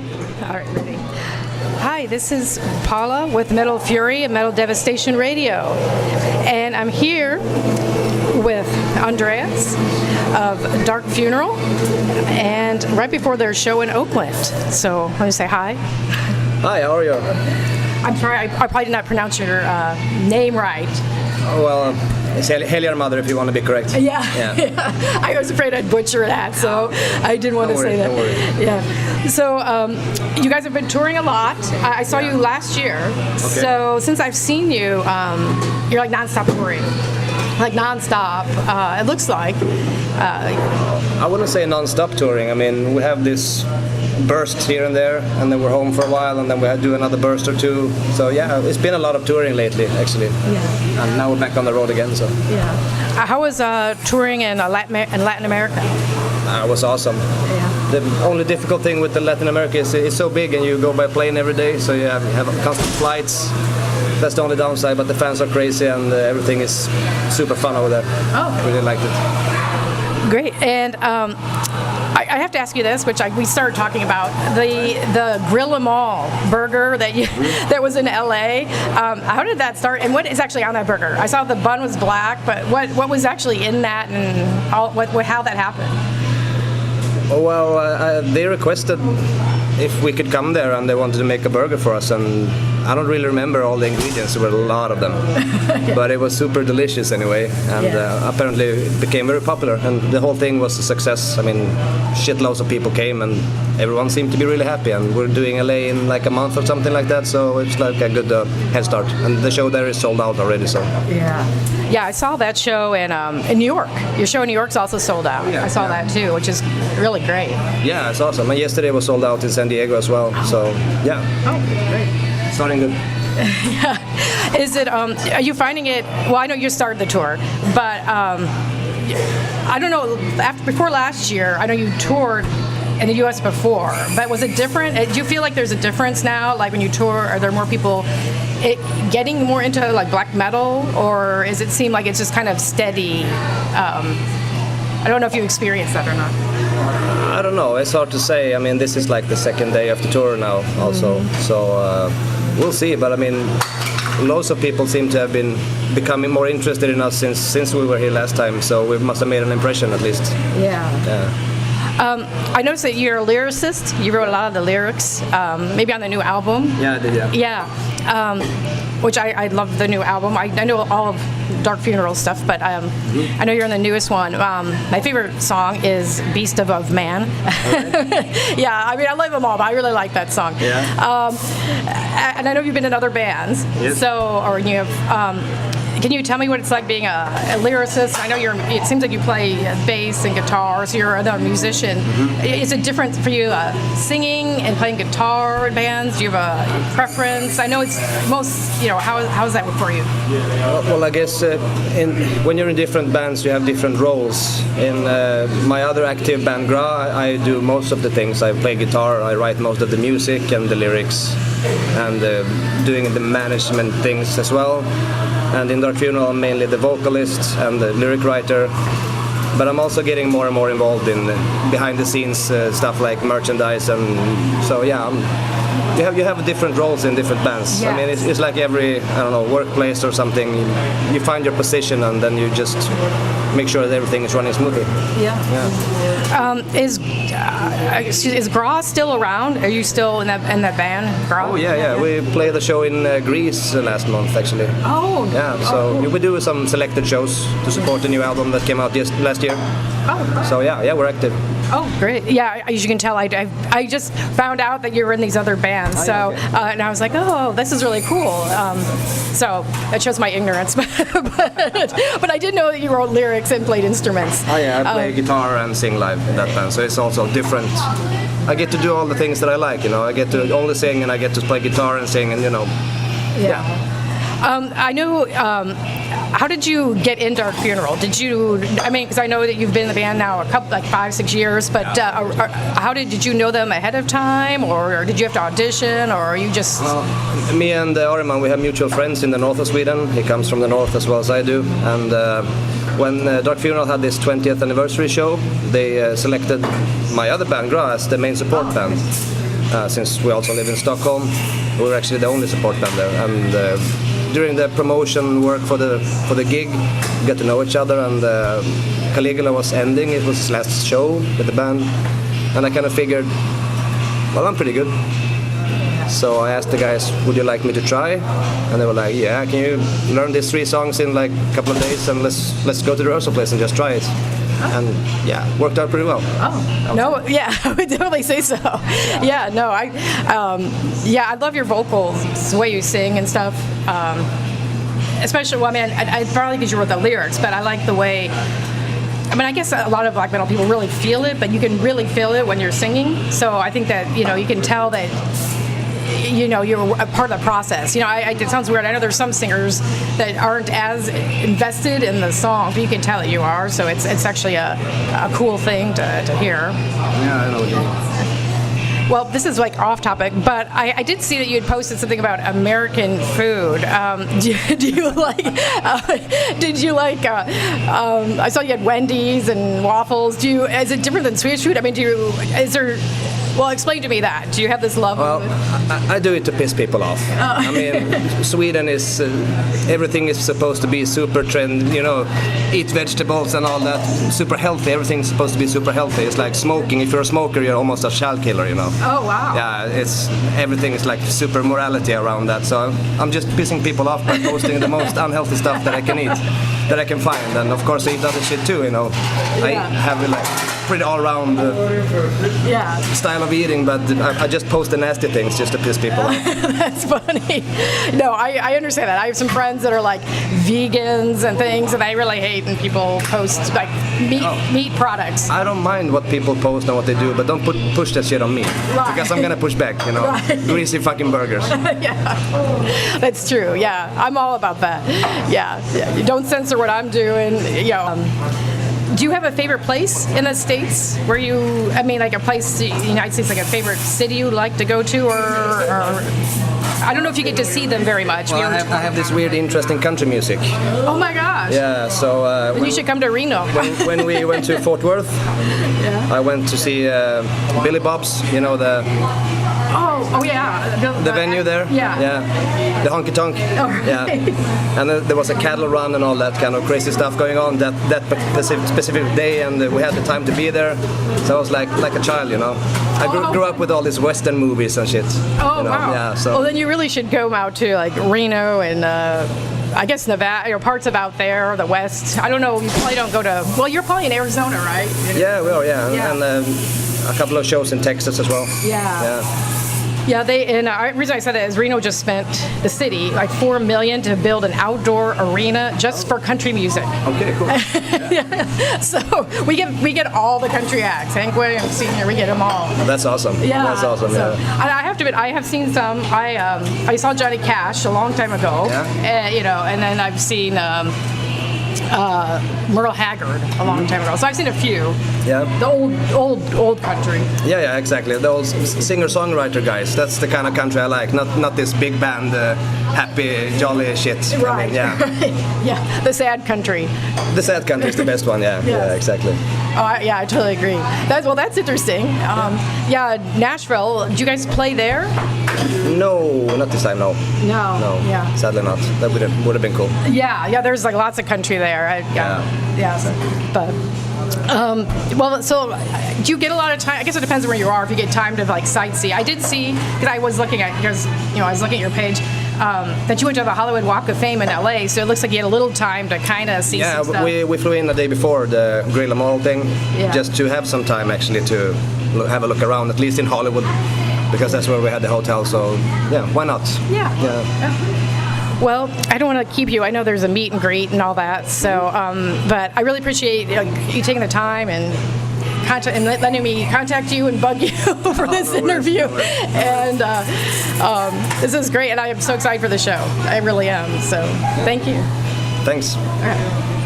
Okay. All right, ready. Hi, this is Paula with Metal Fury and Metal Devastation Radio. And I'm here with Andreas of Dark Funeral, and right before their show in Oakland. So let me say hi. Hi, how are you? I'm sorry, I probably did not pronounce your name right. Oh, well, it's Heljarmadr if you want to be correct. Yeah. I was afraid I'd butcher that, so I didn't want to say that. Don't worry. Yeah. So you guys have been touring a lot. I saw you last year. Okay. So since I've seen you, you're like nonstop touring. Like nonstop, it looks like. I wouldn't say non-stop touring. I mean, we have this bursts here and there, and then we're home for a while, and then we do another burst or two. So yeah, it's been a lot of touring lately, actually. Yeah. And now we're back on the road again. So. Yeah. How was touring in Latin America? It was awesome. Yeah. The only difficult thing with the Latin America is it's so big, and you go by plane every day, so you have constant flights. That's the only downside, but the fans are crazy, and everything is super fun over there. Oh. I really liked it. Great. And I have to ask you this, which we started talking about, the Grill-Amoral burger that was in LA. How did that start, and what is actually on that burger? I saw the bun was black, but what was actually in that, and how that happened? Oh, well, they requested if we could come there, and they wanted to make a burger for us, and I don't really remember all the ingredients. There were a lot of them, but it was super delicious anyway, and apparently it became very popular, and the whole thing was a success. I mean, shitloads of people came, and everyone seemed to be really happy, and we're doing LA in like a month or something like that, so it's like a good head start, and the show there is sold out already. So yeah, I saw that show in New York. Your show in New York's also sold out. I saw that too, which is really great. Yeah, it's awesome. And yesterday was sold out in San Diego as well. So yeah. Oh, great. Starting good. Yeah. Is it? Are you finding it? Well, I know you started the tour, but I don't know. Before last year, I know you toured in the U.S. before, but was it different? Do you feel like there's a difference now? Like when you tour, are there more people getting more into like black metal, or does it seem like it's just kind of steady? I don't know if you experienced that or not. I don't know. It's hard to say. I mean, this is like the second day of the tour now, also. So we'll see. But I mean, lots of people seem to have been becoming more interested in us since we were here last time. So we must have made an impression at least. Yeah. I noticed that you're a lyricist. You wrote a lot of the lyrics, maybe on the new album. Yeah, I did. Yeah. Which I love the new album. I know all of Dark Funeral stuff, but I know you're in the newest one. My favorite song is Beast of Man. Right. Yeah, I mean, I love them all, but I really like that song. Yeah. And I know you've been in other bands. Yes. You have. Can you tell me what it's like being a lyricist? I know it seems like you play bass and guitar, so you're a musician. Mm-hmm. Is it different for you singing and playing guitar in bands? Do you have a preference? I know it's how is that for you? Well, I guess when you're in different bands, you have different roles. In my other active band, Gra, I do most of the things. I play guitar, I write most of the music and the lyrics, and doing the management things as well. And in Dark Funeral, I'm mainly the vocalist and the lyric writer. But I'm also getting more and more involved in behind-the-scenes stuff like merchandise, and so yeah, you have different roles in different bands. Yes. I mean, it's like every workplace or something. You find your position, and then you just make sure that everything is running smoothly. Yeah. Is Gra still around? Are you still in that band, Gra? Oh yeah. We played the show in Greece last month, actually. Oh. Yeah. So we do some selected shows to support the new album that came out last year. Oh. So yeah, we're active. Oh, great. Yeah, as you can tell, I just found out that you were in these other bands. So, and I was like, oh, this is really cool. So that shows my ignorance. but I did know that you wrote lyrics and played instruments. Oh yeah, I play guitar and sing live in that band. So it's also different. I get to do all the things that I like, I get to only sing, and I get to play guitar and sing, and Yeah. I know. How did you get in Dark Funeral? Because I know that you've been in the band now 5-6 years, but how did you know them ahead of time, or did you have to audition, or are you just... Well, me and Ariman, we have mutual friends in the north of Sweden. He comes from the north as well as I do, and when Dark Funeral had this 20th anniversary show, they selected my other band, Gra, as the main support band. since we also live in Stockholm. We were actually the only support band there, and during the promotion work for the gig, we got to know each other, and Caligula was ending. It was his last show with the band, and I kind of figured, well, I'm pretty good. So I asked the guys, would you like me to try? And they were like, yeah, can you learn these 3 songs in like a couple of days, and let's go to the rehearsal place and just try it. And yeah, worked out pretty well. Oh no, yeah, I would definitely say so. Yeah, no, I love your vocals, the way you sing and stuff. Especially, well, I mean, I probably because you wrote the lyrics, but I like the way. I mean, I guess a lot of black metal people really feel it, but you can really feel it when you're singing. So I think that you can tell that. You're a part of the process. It sounds weird. I know there's some singers that aren't as invested in the song, but you can tell that you are. So it's actually a cool thing to hear. Yeah, I know what you mean. Well, this is like off topic, but I did see that you had posted something about American food. Do you like? Did you like? I saw you had Wendy's and waffles. Is it different than Swedish food? I mean, is there? Well, explain to me that. Do you have this love? Well, I do it to piss people off. I mean, Sweden is everything is supposed to be super trend. Eat vegetables and all that. Super healthy. Everything's supposed to be super healthy. It's like smoking. If you're a smoker, you're almost a child killer. Oh wow. Yeah, everything is like super morality around that. So I'm just pissing people off by posting the most unhealthy stuff that I can eat, that I can find, and of course I eat other shit too. I have like pretty all-round style of eating, but I just post the nasty things just to piss people off. That's funny. No, I understand that. I have some friends that are like vegans and things, and I really hate when people post like meat products. I don't mind what people post and what they do, but don't push that shit on me. Right. Because I'm gonna push back, Right. Greasy fucking burgers. Yeah, that's true. Yeah, I'm all about that. Yeah. You don't censor what I'm doing. Do you have a favorite place in the States where like a place in the United States, like a favorite city you'd like to go to, or I don't know if you get to see them very much. Well, I have this weird interest in country music. Oh my gosh. Yeah, so... then you should come to Reno. when we went to Fort Worth, I went to see Billy Bob's, the... Oh yeah. The venue there? Yeah. The honky tonk. Oh, right. Yeah. And there was a cattle run and all that kind of crazy stuff going on that specific day, and we had the time to be there. So I was like a child, I grew up with all these Western movies and shit. Oh wow. Yeah, so. Well, then you really should go out to like Reno and I guess Nevada, or parts of out there, the West. I don't know. You probably don't go to. Well, you're probably in Arizona, right? Yeah, we are. Yeah. And a couple of shows in Texas as well. Yeah. Yeah, the reason I said that is Reno just spent, the city, like $4 million to build an outdoor arena just for country music. Okay, cool. Yeah. So we get all the country acts. Hank Williams Sr., we get them all. That's awesome. Yeah. That's awesome. So, I have to admit, I have seen some. I saw Johnny Cash a long time ago. Yeah. And then I've seen. Merle Haggard a long time ago. So I've seen a few. Yeah. The old country. Yeah, exactly. The old singer-songwriter guys. That's the kind of country I like. Not this big band, happy, jolly shit. Right. I mean, yeah. Right. Yeah. The sad country. The sad country is the best one. Yeah. Yeah, exactly. Oh, I totally agree. That's interesting. Yeah, Nashville. Do you guys play there? No, not this time. No. No. Yeah. Sadly not. That would have been cool. Yeah. There's like lots of country there. But. Well, so do you get a lot of time? I guess it depends on where you are. If you get time to like sightsee, I did see because I was looking at your page that you went to the Hollywood Walk of Fame in LA. So it looks like you had a little time to kind of see. some stuff. we flew in the day before the Grill-Amoral thing, just to have some time actually to have a look around, at least in Hollywood, because that's where we had the hotel. So yeah, why not? Yeah. Well, I don't want to keep you. I know there's a meet and greet and all that. So, but I really appreciate you taking the time and letting me contact you and bug you for this interview. And this is great, and I am so excited for the show. I really am. So, thank you. Thanks. All right.